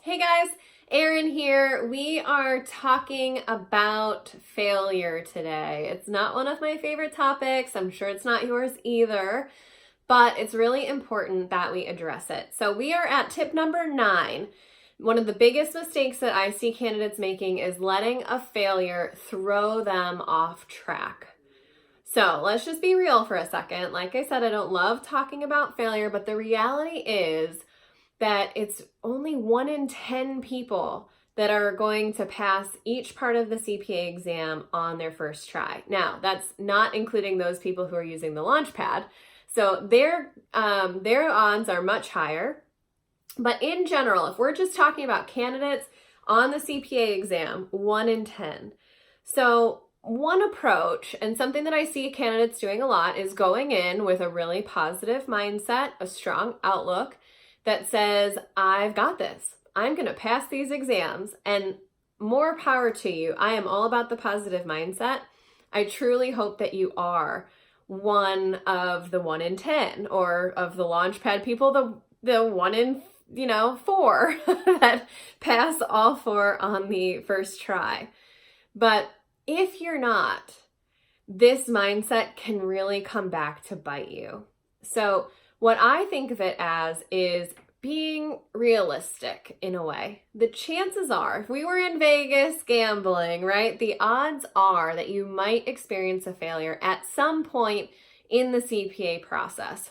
Hey guys, Erin here. We are talking about failure today. It's not one of my favorite topics. I'm sure it's not yours either, but it's really important that we address it. So we are at tip number 9. One of the biggest mistakes that I see candidates making is letting a failure throw them off track. So let's just be real for a second. Like I said, I don't love talking about failure, but the reality is that it's only 1 in 10 people that are going to pass each part of the CPA exam on their first try. Now, that's not including those people who are using the Launchpad. So their odds are much higher. But in general, if we're just talking about candidates on the CPA exam, 1 in 10. So one approach, and something that I see candidates doing a lot, is going in with a really positive mindset, a strong outlook, that says, I've got this. I'm going to pass these exams, and more power to you. I am all about the positive mindset. I truly hope that you are one of the 1 in 10, or of the Launchpad people, the 1 in 4 that pass all 4 on the first try. But if you're not, this mindset can really come back to bite you. So what I think of it as is being realistic in a way. The chances are, if we were in Vegas gambling, right, the odds are that you might experience a failure at some point in the CPA process.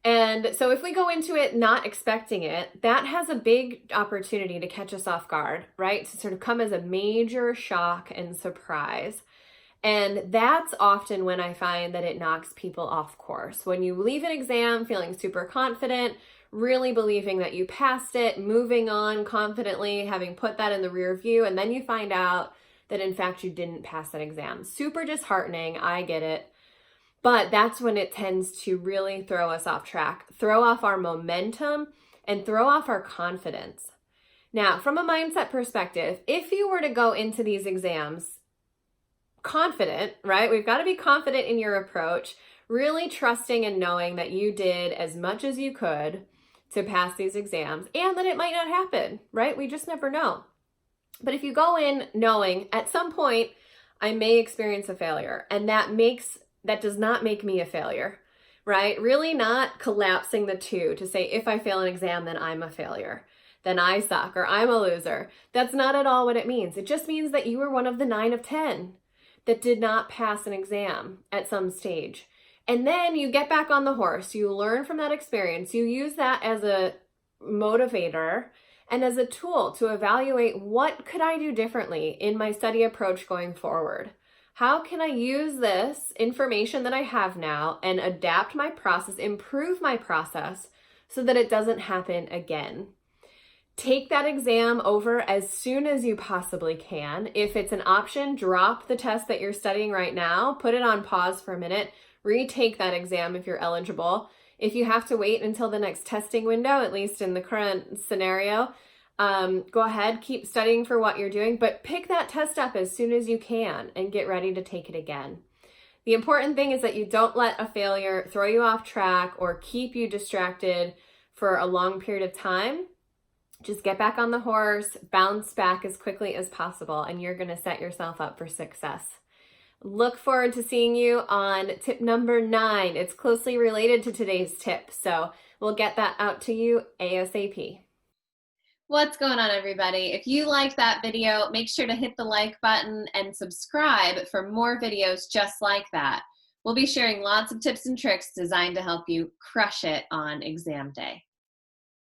And so if we go into it not expecting it, that has a big opportunity to catch us off guard, right? To sort of come as a major shock and surprise. And that's often when I find that it knocks people off course. When you leave an exam feeling super confident, really believing that you passed it, moving on confidently, having put that in the rear view, and then you find out that in fact you didn't pass that exam. Super disheartening, I get it. But that's when it tends to really throw us off track, throw off our momentum, and throw off our confidence. Now, from a mindset perspective, if you were to go into these exams confident, right? We've got to be confident in your approach, really trusting and knowing that you did as much as you could to pass these exams, and that it might not happen, right? We just never know. But if you go in knowing at some point I may experience a failure, and that does not make me a failure, right? Really not collapsing the two to say, if I fail an exam, then I'm a failure, then I suck, or I'm a loser. That's not at all what it means. It just means that you were one of the 9 of 10 that did not pass an exam at some stage. And then you get back on the horse, you learn from that experience, you use that as a motivator and as a tool to evaluate, what could I do differently in my study approach going forward? How can I use this information that I have now and adapt my process, improve my process so that it doesn't happen again? Take that exam over as soon as you possibly can. If it's an option, drop the test that you're studying right now, put it on pause for a minute, retake that exam if you're eligible. If you have to wait until the next testing window, at least in the current scenario, go ahead, keep studying for what you're doing, but pick that test up as soon as you can and get ready to take it again. The important thing is that you don't let a failure throw you off track or keep you distracted for a long period of time. Just get back on the horse, bounce back as quickly as possible, and you're going to set yourself up for success. Look forward to seeing you on tip number 9. It's closely related to today's tip, so we'll get that out to you ASAP. What's going on, everybody? If you liked that video, make sure to hit the like button and subscribe for more videos just like that. We'll be sharing lots of tips and tricks designed to help you crush it on exam day.